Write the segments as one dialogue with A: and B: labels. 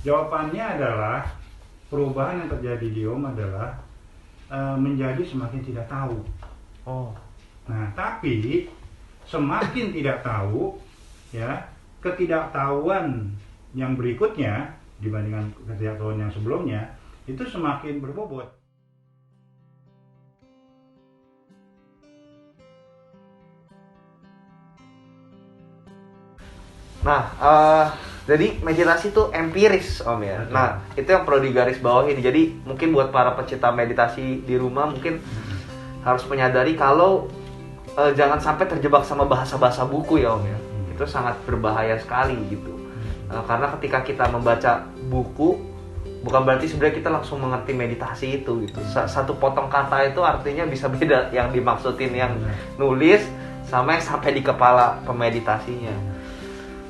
A: Jawabannya adalah perubahan yang terjadi di Om adalah menjadi semakin tidak tahu.
B: Oh.
A: Nah, tapi semakin tidak tahu, ya, ketidaktahuan yang berikutnya dibandingkan ketidaktahuan yang sebelumnya itu semakin berbobot.
B: Nah, jadi meditasi itu empiris Om ya.
A: Betul.
B: Nah, itu yang perlu digarisbawahi. Jadi mungkin buat para pecinta meditasi di rumah mungkin harus menyadari kalau jangan sampai terjebak sama bahasa-bahasa buku ya Om ya. Itu sangat berbahaya sekali gitu. Karena ketika kita membaca buku, bukan berarti sebenarnya kita langsung mengerti meditasi itu gitu. Satu potong kata itu artinya bisa beda yang dimaksudin yang nulis sama yang sampai di kepala pemeditasinya.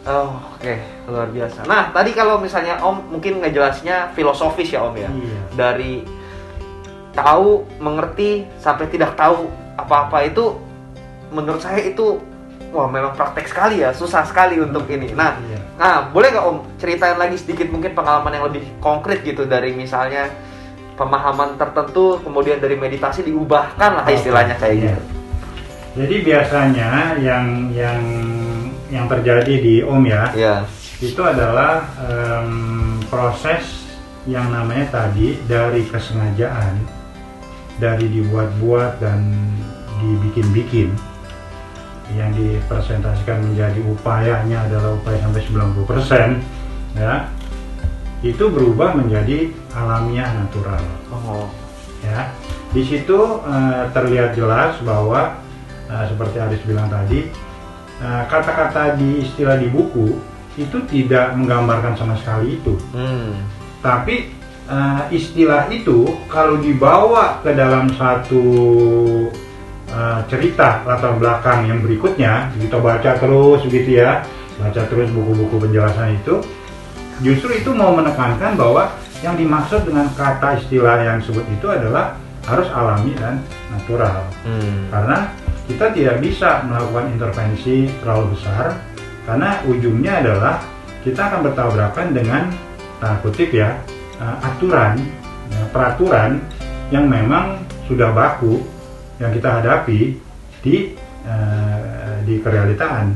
B: Oh, oke, luar biasa. Nah, tadi kalau misalnya Om mungkin ngejelasnya filosofis ya Om ya.
A: Iya.
B: Dari tahu, mengerti sampai tidak tahu apa-apa itu menurut saya itu wah memang praktek sekali ya, susah sekali untuk ini. Nah,
A: Iya.
B: boleh nggak Om ceritain lagi sedikit mungkin pengalaman yang lebih konkret gitu dari misalnya pemahaman tertentu kemudian dari meditasi diubahkan lah istilahnya kayak
A: Iya.
B: gitu.
A: Jadi biasanya yang terjadi di Om ya,
B: Iya.
A: itu adalah proses yang namanya tadi dari kesengajaan, dari dibuat-buat dan dibikin-bikin, yang dipresentasikan menjadi upayanya adalah upaya sampai 90%, ya, itu berubah menjadi alamiah natural.
B: Oh.
A: Ya, di situ terlihat jelas bahwa seperti Aris bilang tadi, kata-kata di istilah di buku itu tidak menggambarkan sama sekali itu. Tapi istilah itu kalau dibawa ke dalam satu cerita latar belakang yang berikutnya, kita baca terus gitu ya, baca terus buku-buku penjelasan itu, justru itu mau menekankan bahwa yang dimaksud dengan kata istilah yang disebut itu adalah harus alami dan natural. Karena kita tidak bisa melakukan intervensi terlalu besar, karena ujungnya adalah kita akan bertabrakan dengan tanda kutip ya, aturan, peraturan yang memang sudah baku yang kita hadapi di kerealitaan.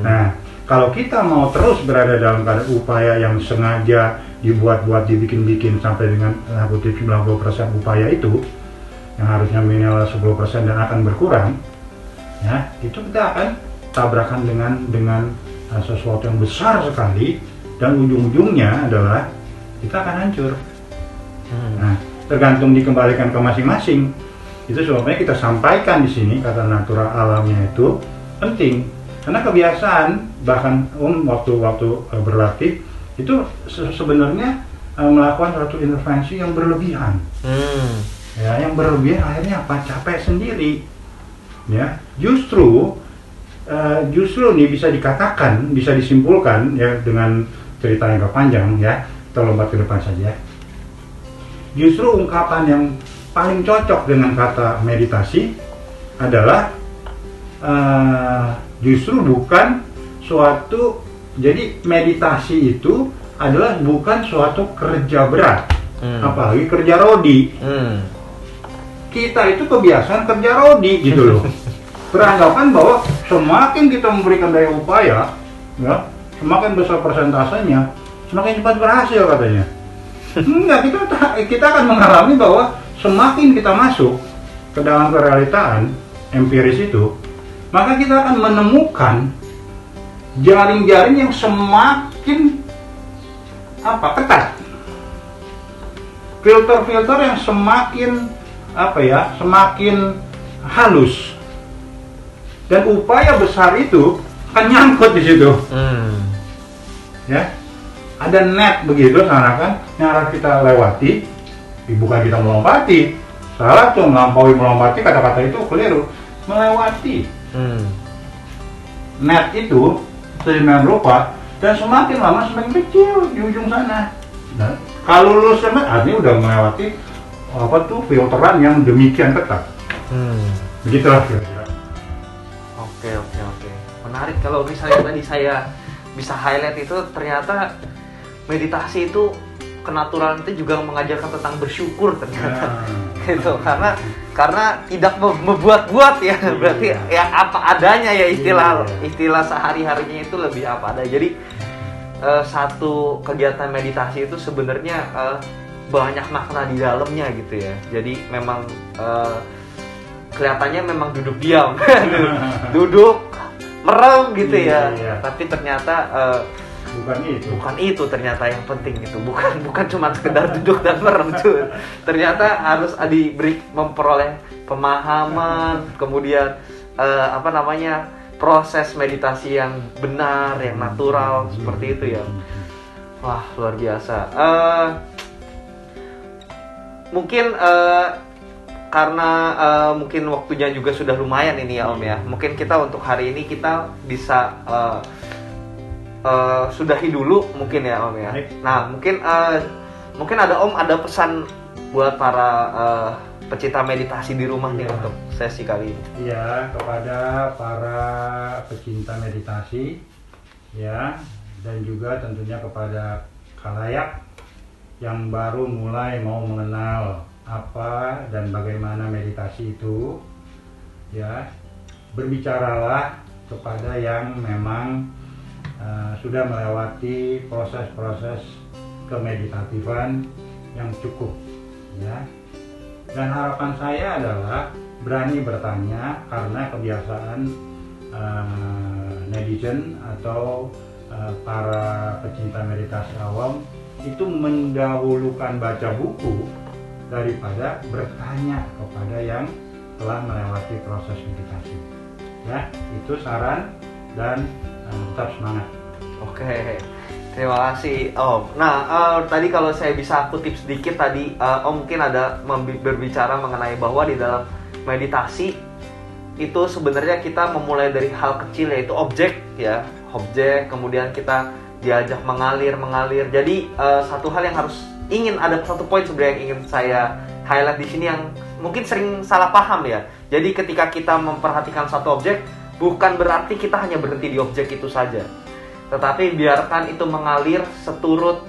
A: Nah, kalau kita mau terus berada dalam keadaan upaya yang sengaja dibuat-buat, dibikin-bikin sampai dengan kutip 90% upaya itu, yang harusnya minimal 10% dan akan berkurang, ya, itu kita akan tabrakan dengan sesuatu yang besar sekali, dan ujung-ujungnya adalah kita akan hancur. Nah, tergantung dikembalikan ke masing-masing. Itu sebabnya kita sampaikan di sini kata natural alamnya itu penting, karena kebiasaan bahkan waktu berlatih itu sebenarnya melakukan suatu intervensi yang berlebihan. Ya, yang berlebihan akhirnya apa? Capek sendiri. Ya, justru nih bisa dikatakan, bisa disimpulkan ya dengan cerita yang agak panjang ya, kita lompat ke depan saja. Justru ungkapan yang paling cocok dengan kata meditasi adalah justru bukan suatu, jadi meditasi itu adalah bukan suatu kerja berat, apalagi kerja rodi. Kita itu kebiasaan kerja rodi gitu loh. Beranggapan bahwa semakin kita memberikan daya upaya, ya, semakin besar persentasenya, semakin cepat berhasil katanya. Enggak, kita akan mengalami bahwa semakin kita masuk ke dalam kerealitaan empiris itu, maka kita akan menemukan jaring-jaring yang semakin ketat, filter-filter yang semakin semakin halus, dan upaya besar itu akan nyangkut di situ. Ya, ada net begitu, seakan-akan yang harus kita lewati, bukan kita melompati. Salah tuh, melompati, kata-kata itu keliru. Melewati net itu sedemikian rupa, dan semakin lama semakin kecil di ujung sana. Nah, kalau lulus artinya udah melewati filteran yang demikian ketat. Begitulah kira-kira.
B: Oke. Menarik kalau misalnya tadi saya bisa highlight itu, ternyata meditasi itu kenaturalan itu juga mengajarkan tentang bersyukur ternyata. Gitu. Karena tidak membuat-buat ya, berarti ya apa adanya ya, istilah sehari-harinya itu lebih apa adanya. Jadi satu kegiatan meditasi itu sebenarnya banyak makna di dalamnya gitu ya. Jadi memang kelihatannya memang duduk diam, duduk merem gitu ya. Tapi ternyata bukan itu ternyata yang penting itu. Bukan cuma sekedar duduk dan merem tuh. Ternyata harus memperoleh pemahaman, kemudian proses meditasi yang benar, yang natural seperti itu ya. Wah, luar biasa. Mungkin karena mungkin waktunya juga sudah lumayan ini ya Om ya. Mungkin kita untuk hari ini kita bisa sudahi dulu mungkin ya Om ya. Nah mungkin ada pesan buat para pecinta meditasi di rumah nih untuk sesi kali ini.
A: Iya, kepada para pecinta meditasi ya, dan juga tentunya kepada khalayak yang baru mulai mau mengenal apa dan bagaimana meditasi itu ya, berbicaralah kepada yang memang sudah melewati proses-proses kemeditatifan yang cukup ya. Dan harapan saya adalah berani bertanya, karena kebiasaan netizen atau para pecinta meditasi awam itu mendahulukan baca buku daripada bertanya kepada yang telah melewati proses meditasi. Ya, itu saran dan tetap semangat.
B: Oke, terima kasih Om. Nah, tadi kalau saya bisa kutip sedikit tadi, Om mungkin ada berbicara mengenai bahwa di dalam meditasi itu sebenarnya kita memulai dari hal kecil, yaitu objek ya, kemudian kita diajak mengalir. Jadi satu hal yang ada satu poin sebenarnya yang ingin saya highlight di sini yang mungkin sering salah paham ya. Jadi ketika kita memperhatikan satu objek, bukan berarti kita hanya berhenti di objek itu saja, tetapi biarkan itu mengalir seturut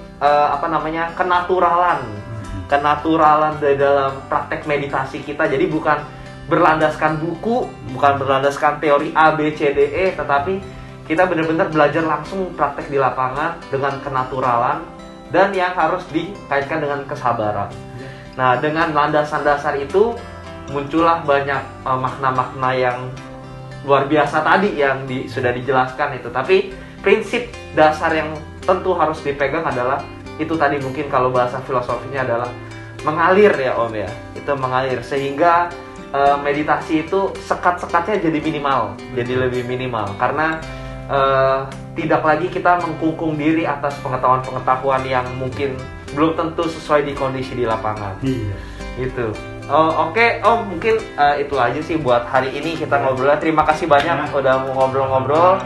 B: kenaturalan dari dalam praktek meditasi kita. Jadi bukan berlandaskan buku, bukan berlandaskan teori A, B, C, D, E, tetapi kita benar-benar belajar langsung praktek di lapangan dengan kenaturalan, dan yang harus dikaitkan dengan kesabaran. Nah, dengan landasan dasar itu muncullah banyak makna-makna yang luar biasa tadi yang sudah dijelaskan itu. Tapi prinsip dasar yang tentu harus dipegang adalah itu tadi, mungkin kalau bahasa filosofinya adalah mengalir ya Om ya. Itu mengalir sehingga meditasi itu sekat-sekatnya jadi minimal, jadi lebih minimal, karena tidak lagi kita mengkungkung diri atas pengetahuan-pengetahuan yang mungkin belum tentu sesuai di kondisi di lapangan. Gitu. Oke Om, mungkin itu aja sih buat hari ini kita ngobrol. Terima kasih banyak udah mau ngobrol-ngobrol.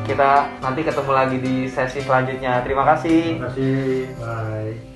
B: Kita nanti ketemu lagi di sesi selanjutnya. Terima kasih.
A: Terima kasih. Bye.